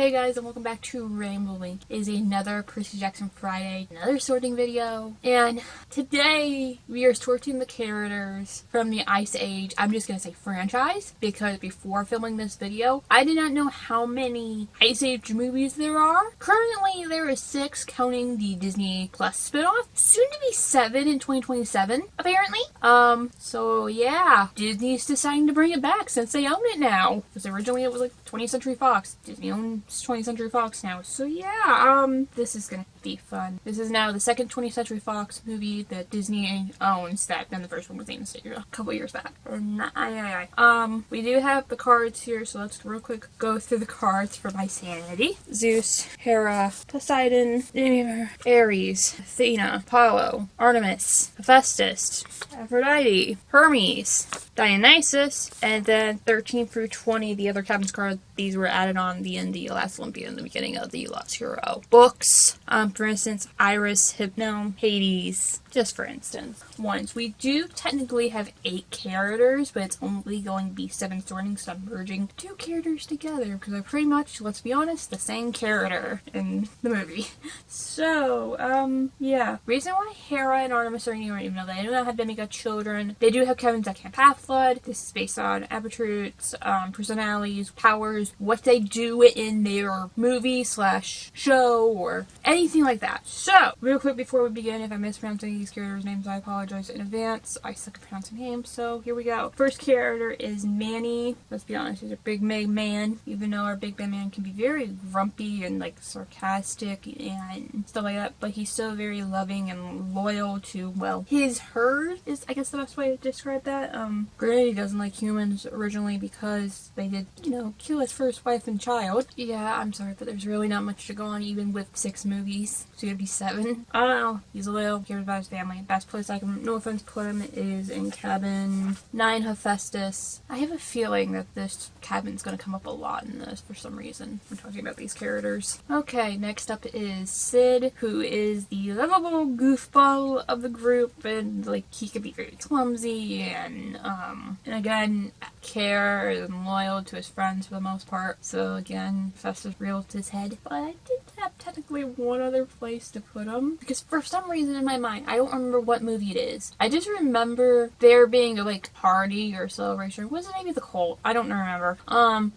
Hey guys, and welcome back to Rambling. It is another Percy Jackson Friday, another sorting video. And today we are sorting the characters from the Ice Age, I'm just gonna say franchise, because before filming this video, I did not know how many Ice Age movies there are. Currently there is 6, counting the Disney Plus spinoff. Soon to be 7 in 2027, apparently. So yeah, Disney's deciding to bring it back since they own it now. Because originally it was like 20th Century Fox. Disney owns 20th Century Fox now. So yeah, this is gonna be fun. This is now the second 20th Century Fox movie that Disney owns. That then the first one was Anastasia a couple years back. And we do have the cards here, so let's real quick go through the cards for my sanity. Zeus, Hera, Poseidon, Demeter, Ares, Athena, Apollo, Artemis, Hephaestus, Aphrodite, Hermes, Dionysus, and then 13 through 20, the other captain's card, these were added on the end of the last Olympia in the beginning of the last Hero books. For instance, Iris, Hypno, Hades, just for instance. Ones. We do technically have 8 characters, but it's only going to be 7 sorting, so I'm merging 2 characters together, because they're pretty much, let's be honest, the same character in the movie. So, yeah. Reason why Hera and Artemis are new, even though they do not have Demigod children, they do have Kevin's that can't path flood. This is based on attributes, personalities, powers, what they do in their movie / show, or anything like that. So, real quick before we begin, if I mispronounce any of these characters' names, I apologize in advance. I suck at pronouncing names, so here we go. First character is Manny. Let's be honest, he's a big big man, even though our big big man can be very grumpy and like sarcastic and stuff like that, but he's still very loving and loyal to, well, his herd is, I guess, the best way to describe that. Granted, he doesn't like humans originally because they did, kill his first wife and child. Yeah, I'm sorry, but there's really not much to go on even with 6 movies. So it'd be 7. I don't know. He's loyal, cares about his family. Best place I can, no offense, put him is in cabin 9, Hephaestus. I have a feeling that this cabin's gonna come up a lot in this for some reason. I'm talking about these characters. Okay, next up is Sid, who is the lovable goofball of the group, and like he could be very clumsy and again, care and loyal to his friends for the most part. So again, Festus reeled his head. But I did have technically one other place to put him, because for some reason in my mind, I don't remember what movie it is. I just remember there being a like party or celebration. Was it maybe the cult? I don't remember.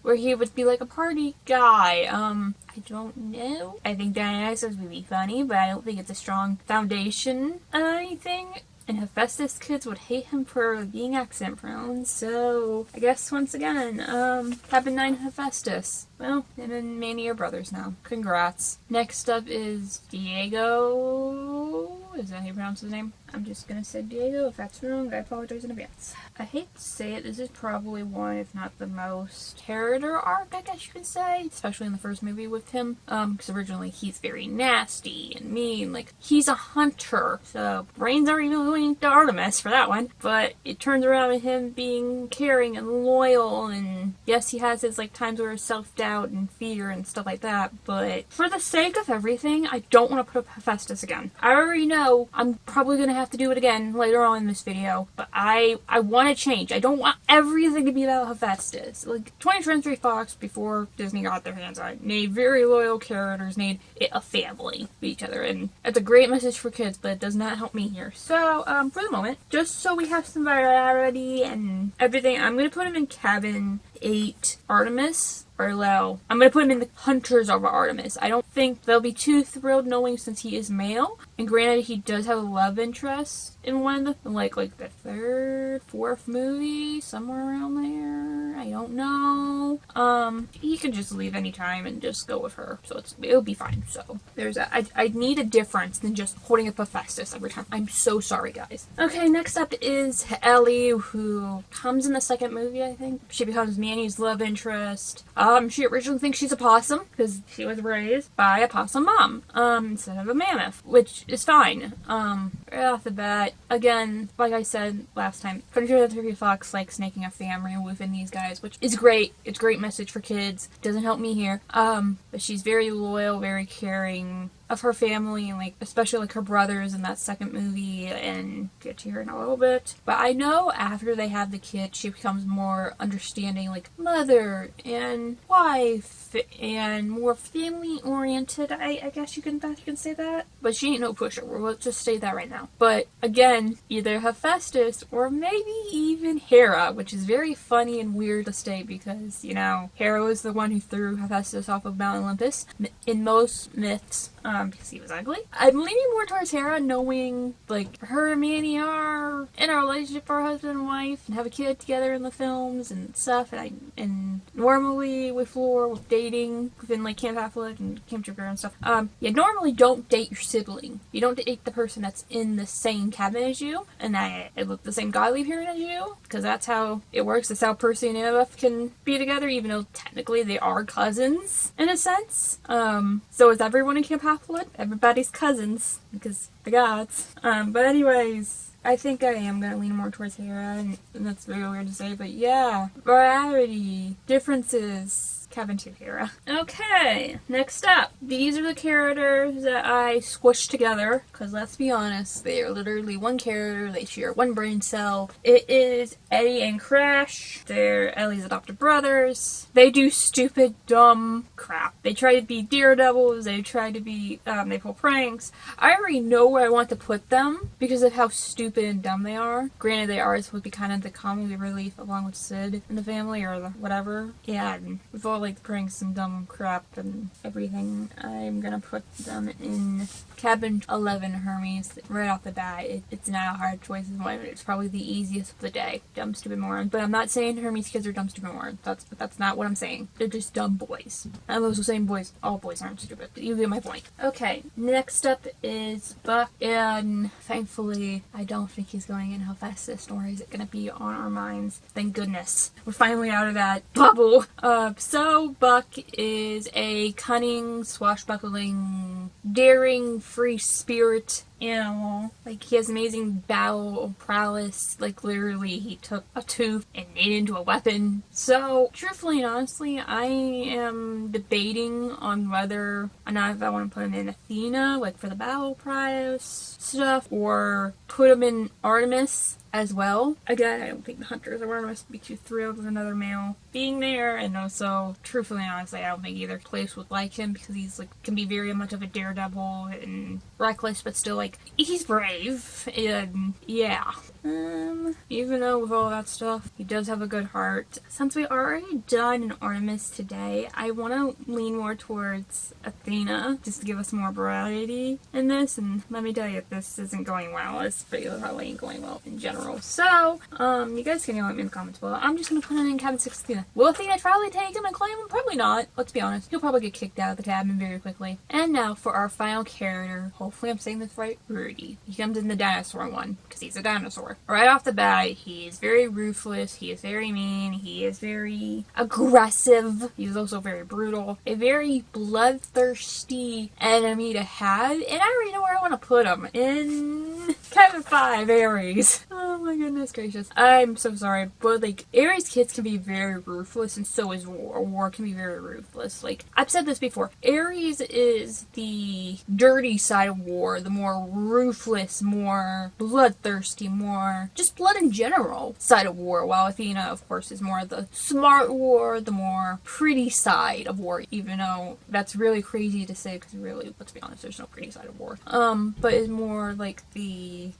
Where he would be like a party guy. I don't know. I think Dionysus would be funny, but I don't think it's a strong foundation of anything. And Hephaestus kids would hate him for being accent prone, so I guess once again, cabin 9 Hephaestus. Well, him and Manny are brothers now. Congrats. Next up is Diego. Is that how you pronounce his name? I'm just gonna say Diego. If that's wrong, I apologize in advance. I hate to say it, this is probably one, if not the most character arc, I guess you could say, especially in the first movie with him. Because originally he's very nasty and mean, like, he's a hunter, so brains aren't even going to Artemis for that one. But it turns around with him being caring and loyal, and yes, he has his, like, times where self-doubt and fear and stuff like that, but for the sake of everything, I don't want to put up Hephaestus again. I already know I'm probably gonna have to do it again later on in this video, but I want to change. I don't want everything to be about Hephaestus. Like, 20th Century Fox, before Disney got their hands on it, made very loyal characters, made it a family with each other, and it's a great message for kids, but it does not help me here. So, for the moment, just so we have some variety and everything, I'm gonna put him in cabin 8 Artemis. Or Lel. I'm gonna put him in the Hunters over Artemis. I don't think they'll be too thrilled knowing since he is male. And granted, he does have a love interest in one of the, like the 3rd, 4th movie, somewhere around there. I don't know. He can just leave anytime and just go with her. So it'll be fine. So there's I need a difference than just holding up Hephaestus every time. I'm so sorry, guys. Okay, next up is Ellie, who comes in the 2nd movie, I think. She becomes Manny's love interest. She originally thinks she's a possum because she was raised by a possum mom, instead of a mammoth, which is fine. Right off the bat, again, like I said last time, 20th Century Fox likes making a family within these guys, which is great. It's a great message for kids. Doesn't help me here. But she's very loyal, very caring, of her family, and like especially like her brothers in that second movie, and get to her in a little bit. But I know after they have the kid, she becomes more understanding, like mother and wife, and more family oriented. I guess you can say that. But she ain't no pushover. Let's just say that right now. But again, either Hephaestus or maybe even Hera, which is very funny and weird to say because, you know, Hera was the one who threw Hephaestus off of Mount Olympus in most myths, because he was ugly. I'm leaning more towards Hera, knowing like her and Manny are in a relationship for husband and wife and have a kid together in the films and stuff. And normally with Floor, with dating within like Camp Half-Blood and Camp Jupiter and stuff, you normally don't date your sibling. You don't date the person that's in the same cabin as you and that the same godly parent as you, because that's how it works. That's how Percy and Annabeth can be together, even though technically they are cousins in a sense. So is everyone in Camp Half-Blood? Everybody's cousins because the gods. But anyways, I think I am going to lean more towards Hera, and that's very weird to say, but yeah. Variety, differences, Kevin to Hera. Okay, next up. These are the characters that I squished together, because let's be honest, they are literally one character, they share one brain cell. It is Eddie and Crash. They're Ellie's adopted brothers. They do stupid, dumb crap. They try to be daredevils, they try to be, they pull pranks. I already know where I want to put them, because of how stupid and dumb they are. Granted, they are supposed to be kind of the comic relief along with Sid in the family, or the whatever. Yeah, and with all like pranks and dumb crap and everything, I'm gonna put them in Cabin 11 Hermes right off the bat. It's not a hard choice. It's probably the easiest of the day. Dumb, stupid morons. But I'm not saying Hermes kids are dumb, stupid morons. That's not what I'm saying. They're just dumb boys. I'm also saying boys. All boys aren't stupid. You get my point. Okay, next up is Buck, and thankfully, I don't think he's going in Hephaestus, nor is it gonna be on our minds. Thank goodness. We're finally out of that bubble. So Buck is a cunning, swashbuckling, daring, free spirit animal. Like, he has amazing battle prowess. Like, literally, he took a tooth and made it into a weapon. So, truthfully and honestly, I am debating on whether or not if I want to put him in Athena, like for the battle prowess stuff, or put him in Artemis as well. Again, I don't think the Hunters of Artemis would be too thrilled with another male being there, and also, truthfully and honestly, I don't think either place would like him because he's like can be very much of a daredevil and reckless, but still like he's brave, and yeah. Even though with all that stuff, he does have a good heart. Since we already done an Artemis today, I want to lean more towards Athena, just to give us more variety in this, and let me tell you, if this isn't going well, this video probably ain't going well in general. So, you guys can yell at me in the comments below. I'm just gonna put it in Cabin 6 Athena. Will Athena probably take him and claim him? Probably not. Let's be honest. He'll probably get kicked out of the cabin very quickly. And now for our final character, hopefully I'm saying this right, Rudy. He comes in the dinosaur one, because he's a dinosaur. Right off the bat, he is very ruthless, he is very mean, he is very aggressive, he is also very brutal, a very bloodthirsty enemy to have, and I already know where I want to put him, in Cabin 5, Ares. Oh my goodness gracious. I'm so sorry, but like, Ares kids can be very ruthless, and so is War. War can be very ruthless. Like, I've said this before, Ares is the dirty side of War, the more ruthless, more bloodthirsty, more just blood in general side of War, while Athena, of course, is more the smart War, the more pretty side of War, even though that's really crazy to say, because really, let's be honest, there's no pretty side of War. But is more like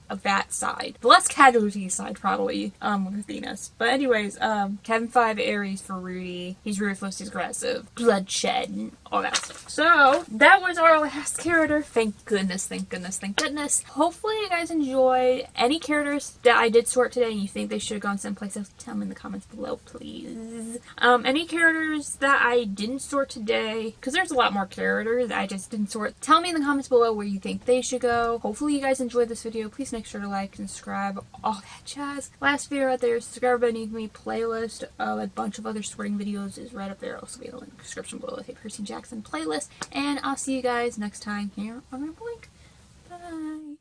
of that side. The less casualty side, probably, with Athena's. But anyways, Cabin 5 Ares for Rudy. He's ruthless, he's aggressive, bloodshed, and all that stuff. So, that was our last character. Thank goodness, thank goodness, thank goodness. Hopefully you guys enjoyed. Any characters that I did sort today and you think they should have gone someplace else, tell me in the comments below, please. Any characters that I didn't sort today, because there's a lot more characters I just didn't sort, tell me in the comments below where you think they should go. Hopefully you guys enjoyed this video. Please make sure to like and subscribe, all that jazz. Last video right there, subscribe beneath me, playlist of a bunch of other sorting videos is right up there. Also be in the link description below with a Percy Jackson playlist. And I'll see you guys next time here on Ramble Link.